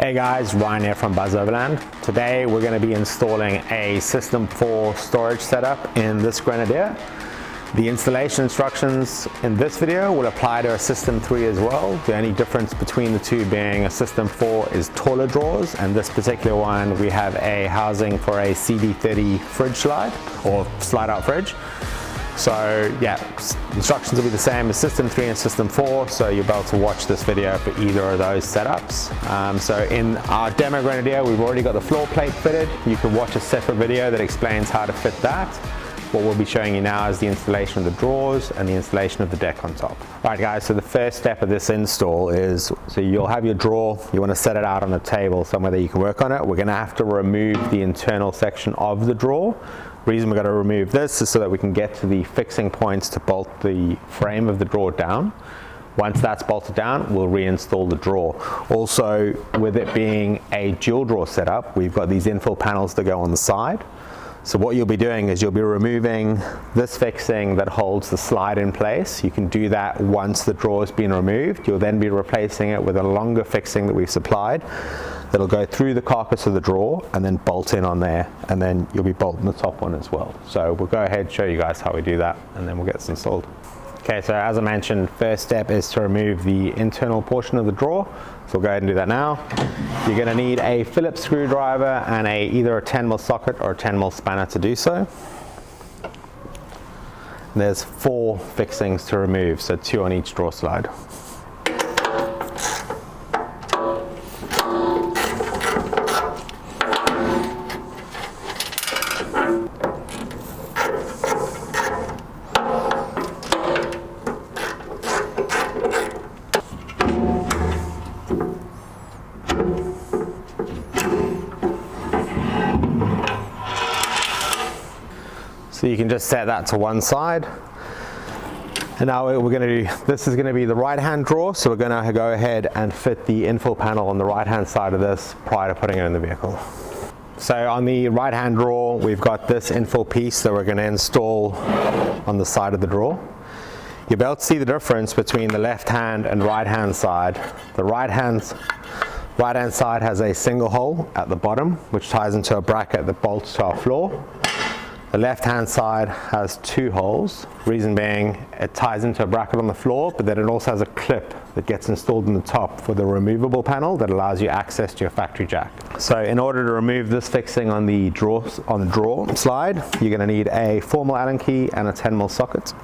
Hey guys, Ryan here from Overland. Today we're going to be installing a System 4 storage setup in this Grenadier. The installation instructions in this video will apply to a System 3 as well. The only difference between the two being a System 4 is taller drawers, and this particular one we have a housing for a CD30 fridge slide or slide out fridge. So yeah, instructions will be the same as System 3 and System 4, so you'll be able to watch this video for either of those setups. So in our demo Grenadier, we've already got the floor plate fitted. You can watch a separate video that explains how to fit that. What we'll be showing you now is the installation of the drawers and the installation of the deck on top. All right guys, so the first step of this install is, so you'll have your drawer, you want to set it out on a table somewhere that you can work on it. We're going to have to remove the internal section of the drawer. The reason we're going to remove this is so that we can get to the fixing points to bolt the frame of the drawer down. Once that's bolted down, we'll reinstall the drawer. Also, with it being a dual drawer setup, we've got these infill panels that go on the side. So what you'll be doing is you'll be removing this fixing that holds the slide in place. You can do that once the drawer has been removed. You'll then be replacing it with a longer fixing that we've supplied that'll go through the carcass of the drawer and then bolt in on there, and then you'll be bolting the top one as well. So we'll go ahead and show you guys how we do that, and then we'll get this installed. Okay, so as I mentioned, first step is to remove the internal portion of the drawer. So we'll go ahead and do that now. You're going to need a Phillips screwdriver and either a 10mm socket or a 10mm spanner to do so. And there's 4 fixings to remove, so 2 on each drawer slide. So you can just set that to one side. And now we're going to do, this is going to be the right hand drawer, so we're going to go ahead and fit the infill panel on the right hand side of this prior to putting it in the vehicle. So on the right hand drawer, we've got this infill piece that we're going to install on the side of the drawer. You'll be able to see the difference between the left hand and right hand side. The right hand side has a single hole at the bottom, which ties into a bracket that bolts to our floor. The left hand side has 2 holes, reason being it ties into a bracket on the floor, but then it also has a clip that gets installed in the top for the removable panel that allows you access to your factory jack. So in order to remove this fixing on the drawer slide, you're going to need a 4mm Allen key and a 10mm socket.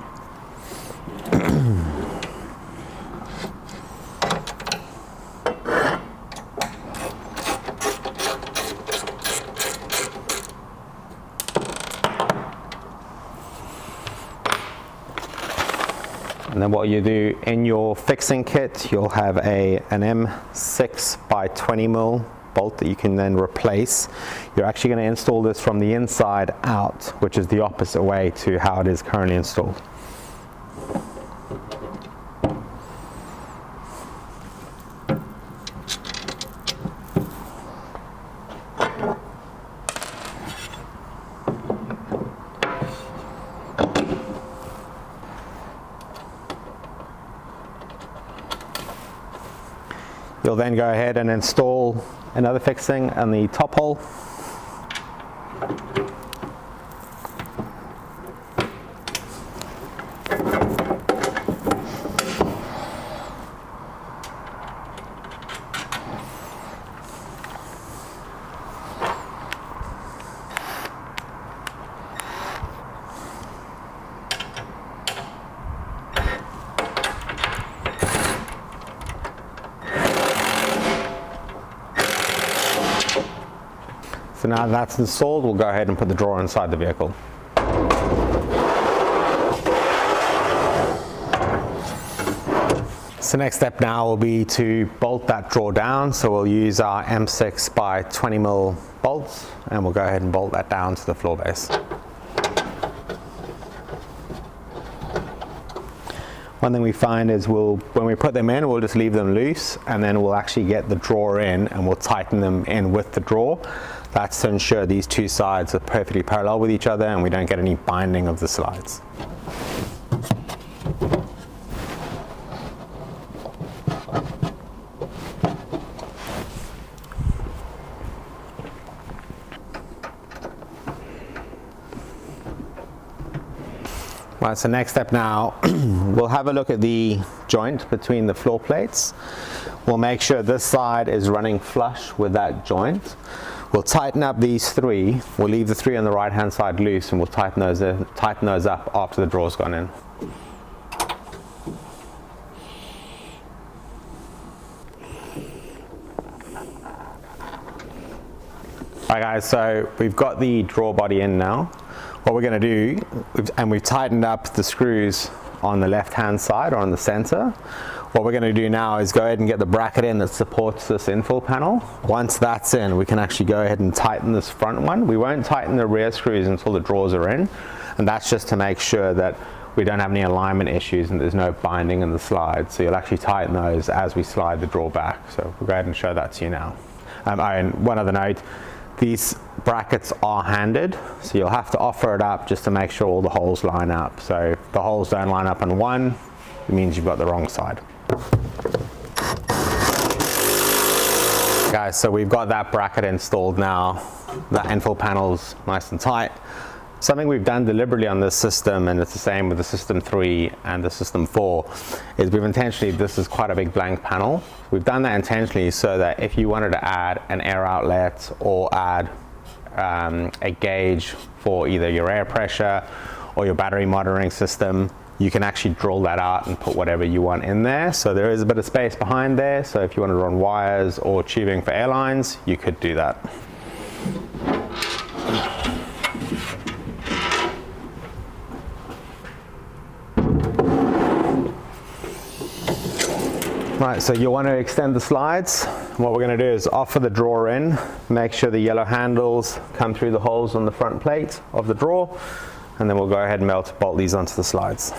And then what you do in your fixing kit, you'll have an M6 by 20mm bolt that you can then replace. You're actually going to install this from the inside out, which is the opposite way to how it is currently installed. You'll then go ahead and install another fixing on the top hole. So now that's installed, we'll go ahead and put the drawer inside the vehicle. So next step now will be to bolt that drawer down. So we'll use our M6 by 20mm bolts, and we'll go ahead and bolt that down to the floor base. One thing we find is when we put them in, we'll just leave them loose, and then we'll actually get the drawer in and we'll tighten them in with the drawer. That's to ensure these two sides are perfectly parallel with each other and we don't get any binding of the slides. Right, so next step now, we'll have a look at the joint between the floor plates. We'll make sure this side is running flush with that joint. We'll tighten up these three. We'll leave the three on the right hand side loose, and we'll tighten those up after the draw's gone in. Alright guys, so we've got the drawer body in now. What we're going to do, we've tightened up the screws on the left hand side or on the center. What we're going to do now is go ahead and get the bracket in that supports this infill panel. Once that's in, we can actually go ahead and tighten this front one. We won't tighten the rear screws until the drawers are in, and that's just to make sure that we don't have any alignment issues and there's no binding in the slide. So you'll actually tighten those as we slide the drawer back. So we'll go ahead and show that to you now. And one other note, these brackets are handed, so you'll have to offer it up just to make sure all the holes line up. So if the holes don't line up on one, it means you've got the wrong side. Guys, so we've got that bracket installed now. That infill panel's nice and tight. Something we've done deliberately on this system, and it's the same with the System 3 and the System 4, is we've intentionally, this is quite a big blank panel. We've done that intentionally so that if you wanted to add an air outlet or add a gauge for either your air pressure or your battery monitoring system, you can actually drill that out and put whatever you want in there. So there is a bit of space behind there, so if you want to run wires or tubing for airlines, you could do that. Right, so you want to extend the slides. What we're going to do is offer the drawer in, make sure the yellow handles come through the holes on the front plate of the drawer, and then we'll go ahead and bolt these onto the slides.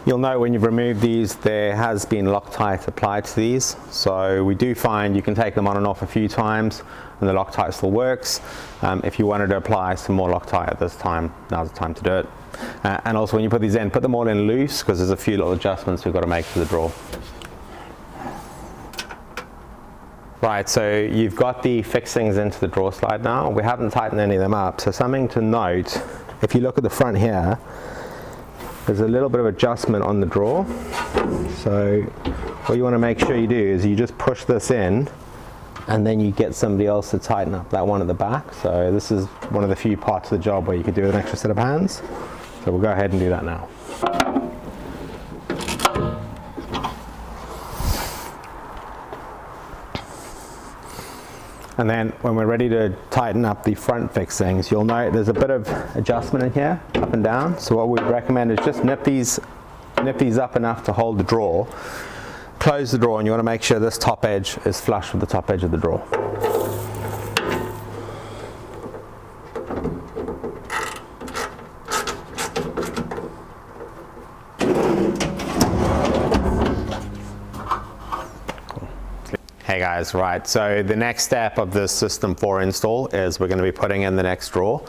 You'll note when you've removed these, there has been Loctite applied to these. So we do find you can take them on and off a few times and the Loctite still works. If you wanted to apply some more Loctite at this time, now's the time to do it. And also when you put these in, put them all in loose, because there's a few little adjustments we've got to make to the drawer. Right, so you've got the fixings into the drawer slide now. We haven't tightened any of them up. So something to note, if you look at the front here, there's a little bit of adjustment on the drawer. So what you want to make sure you do is you just push this in, and then you get somebody else to tighten up that one at the back. So this is one of the few parts of the job where you could do an extra set of hands. So we'll go ahead and do that now. And then when we're ready to tighten up the front fixings, you'll note there's a bit of adjustment in here, up and down. So what we recommend is just nip these up enough to hold the drawer. Close the drawer, and you want to make sure this top edge is flush with the top edge of the drawer. Hey guys, right, so the next step of this System 4 install is we're going to be putting in the next drawer.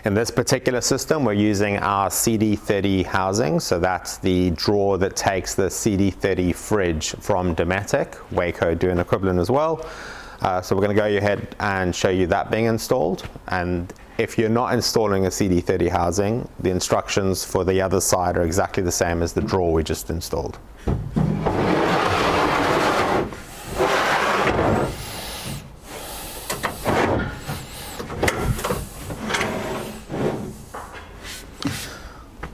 In this particular system, we're using our CD30 housing, so that's the drawer that takes the CD30 fridge from Dometic. Waco do an equivalent as well. So we're going to go ahead and show you that being installed. And if you're not installing a CD30 housing, the instructions for the other side are exactly the same as the drawer we just installed.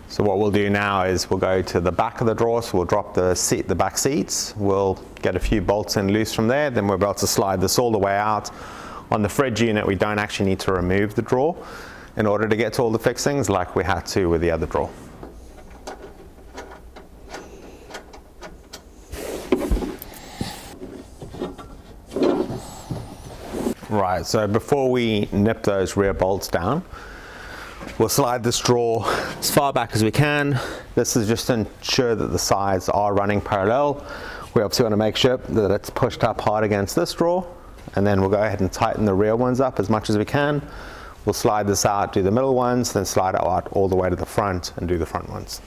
So what we'll do now is we'll go to the back of the drawer, so we'll drop the back seats, we'll get a few bolts in loose from there, then we're about to slide this all the way out. On the fridge unit, we don't actually need to remove the drawer in order to get to all the fixings like we had to with the other drawer. Right, so before we nip those rear bolts down, We'll slide this drawer as far back as we can. This is just to ensure that the sides are running parallel. We obviously want to make sure that it's pushed up hard against this drawer, and then we'll go ahead and tighten the rear ones up as much as we can. We'll slide this out, do the middle ones, then slide it out all the way to the front and do the front ones.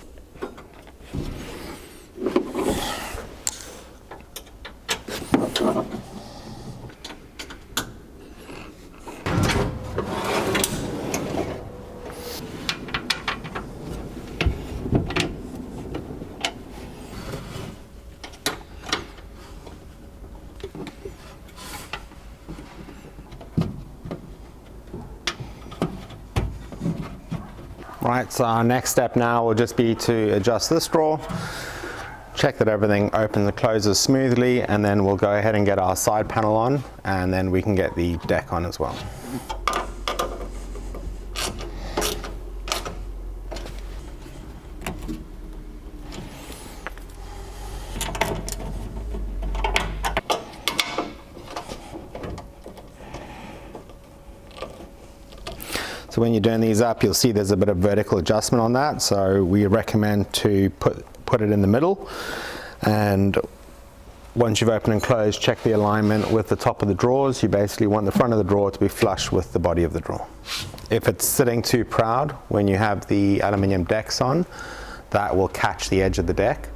Right, so our next step now will just be to adjust this drawer, check that everything opens and closes smoothly, and then we'll go ahead and get our side panel on, and then we can get the deck on as well. So when you're doing these up, you'll see there's a bit of vertical adjustment on that. So we recommend to put it in the middle. And once you've opened and closed, check the alignment with the top of the drawers. You basically want the front of the drawer to be flush with the body of the drawer. If it's sitting too proud when you have the aluminium decks on, that will catch the edge of the deck.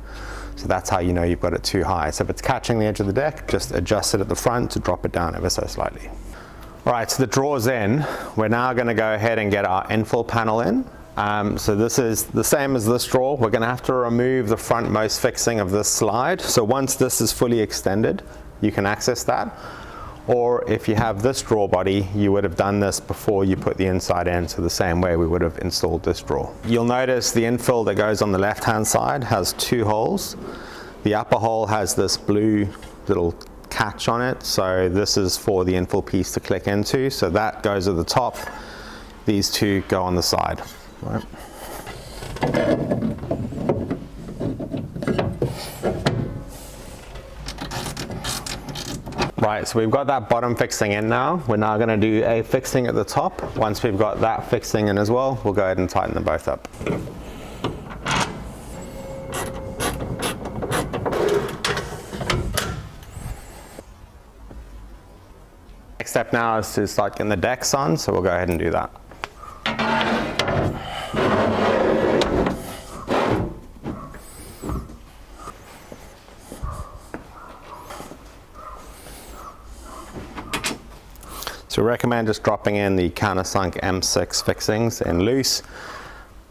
So that's how you know you've got it too high. So if it's catching the edge of the deck, just adjust it at the front to drop it down ever so slightly. All right, so the drawer's in. We're now going to go ahead and get our infill panel in. So this is the same as this drawer. We're going to have to remove the frontmost fixing of this slide. So once this is fully extended, you can access that. Or if you have this drawer body, you would have done this before you put the inside in, so the same way we would have installed this drawer. You'll notice the infill that goes on the left-hand side has two holes. The upper hole has this blue little catch on it, so this is for the infill piece to click into, so that goes at the top. These two go on the side. Right. Right, so we've got that bottom fixing in now. We're now going to do a fixing at the top. Once we've got that fixing in as well, we'll go ahead and tighten them both up. Next step now is to start getting the decks on, so we'll go ahead and do that. So we recommend just dropping in the countersunk M6 fixings in loose.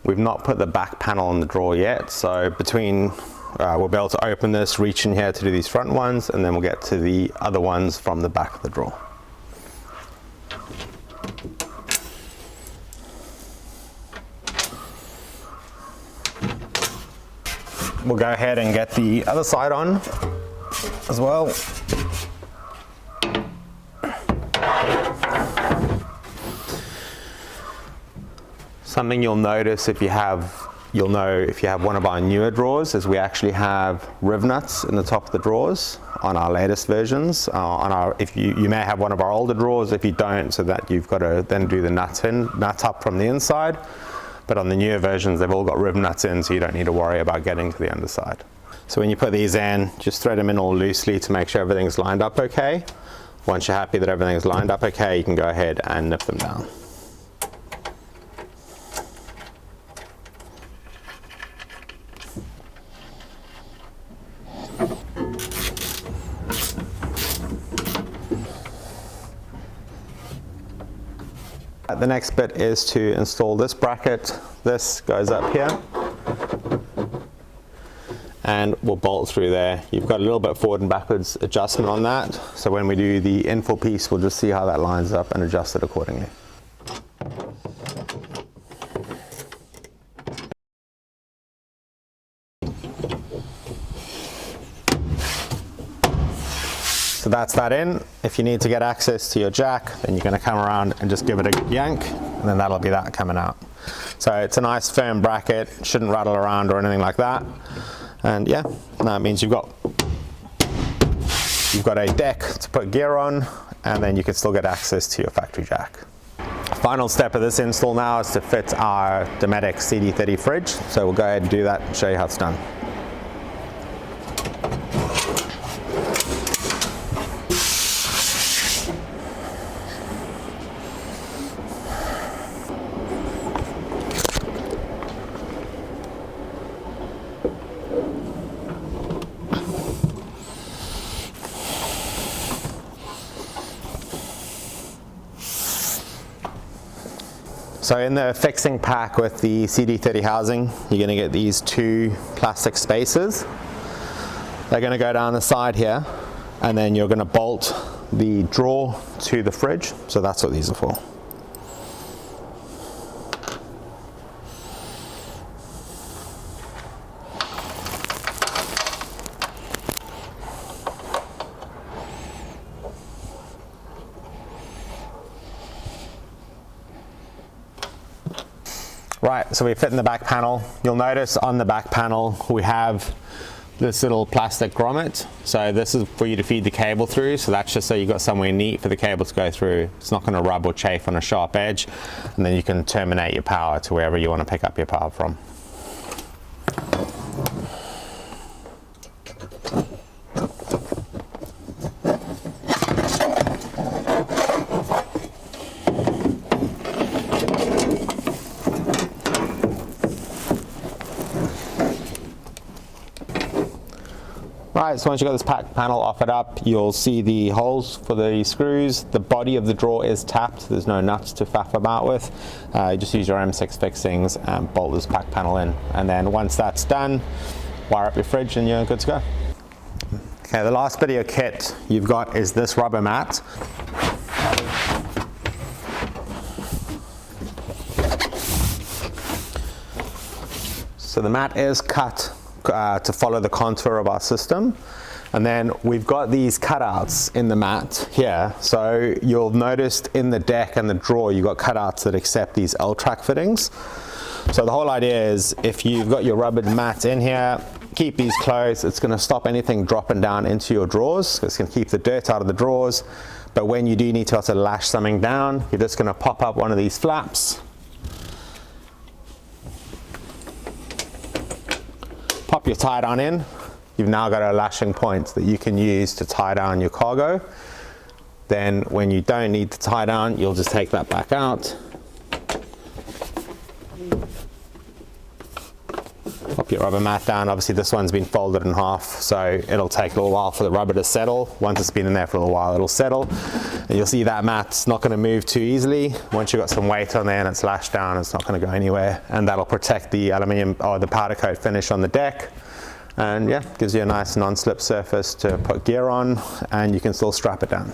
We've not put the back panel on the drawer yet, so we'll be able to open this, reach in here to do these front ones, and then we'll get to the other ones from the back of the drawer. We'll go ahead and get the other side on as well. Something you'll notice if you have one of our newer drawers is we actually have riv nuts in the top of the drawers on our latest versions. If you may have one of our older drawers, if you don't, so that you've got to then do the nut up from the inside. But on the newer versions, they've all got riv nuts in, so you don't need to worry about getting to the underside. So when you put these in, just thread them in all loosely to make sure everything's lined up okay. Once you're happy that everything's lined up okay, you can go ahead and nip them down. The next bit is to install this bracket. This goes up here and we'll bolt through there. You've got a little bit forward and backwards adjustment on that, so when we do the infill piece, we'll just see how that lines up and adjust it accordingly. So that's that in. If you need to get access to your jack, then you're going to come around and just give it a yank, and then that'll be that coming out. So it's a nice firm bracket, shouldn't rattle around or anything like that. And yeah, that means you've got a deck to put gear on, and then you can still get access to your factory jack. final step of this install now is to fit our Dometic CD30 fridge. So we'll go ahead and do that and show you how it's done. So in the fixing pack with the CD30 housing, you're going to get these two plastic spacers. They're going to go down the side here, and then you're going to bolt the drawer to the fridge. So that's what these are for. Right, so we fit in the back panel. You'll notice on the back panel we have this little plastic grommet. So this is for you to feed the cable through. So that's just so you've got somewhere neat for the cable to go through. It's not going to rub or chafe on a sharp edge. And then you can terminate your power to wherever you want to pick up your power from. Right, so once you've got this pack panel offered up, you'll see the holes for the screws. The body of the drawer is tapped. There's no nuts to faff about with. You just use your M6 fixings and bolt this pack panel in. And then once that's done, wire up your fridge and you're good to go. Okay, the last bit of your kit you've got is this rubber mat. So the mat is cut to follow the contour of our system, and then we've got these cutouts in the mat here. So you'll notice in the deck and the drawer you've got cutouts that accept these L-track fittings. So the whole idea is if you've got your rubber mat in here, keep these closed. It's going to stop anything dropping down into your drawers. It's going to keep the dirt out of the drawers. But when you do need to also lash something down, you're just going to pop up one of these flaps, pop your tie down in. You've now got a lashing point that you can use to tie down your cargo. Then when you don't need to tie down, you'll just take that back out. Pop your rubber mat down. Obviously this one's been folded in half, so it'll take a little while for the rubber to settle. Once it's been in there for a little while, it'll settle. And you'll see that mat's not going to move too easily. Once you've got some weight on there and it's lashed down, it's not going to go anywhere. And that'll protect the aluminium or the powder coat finish on the deck. And yeah, gives you a nice non-slip surface to put gear on, and you can still strap it down.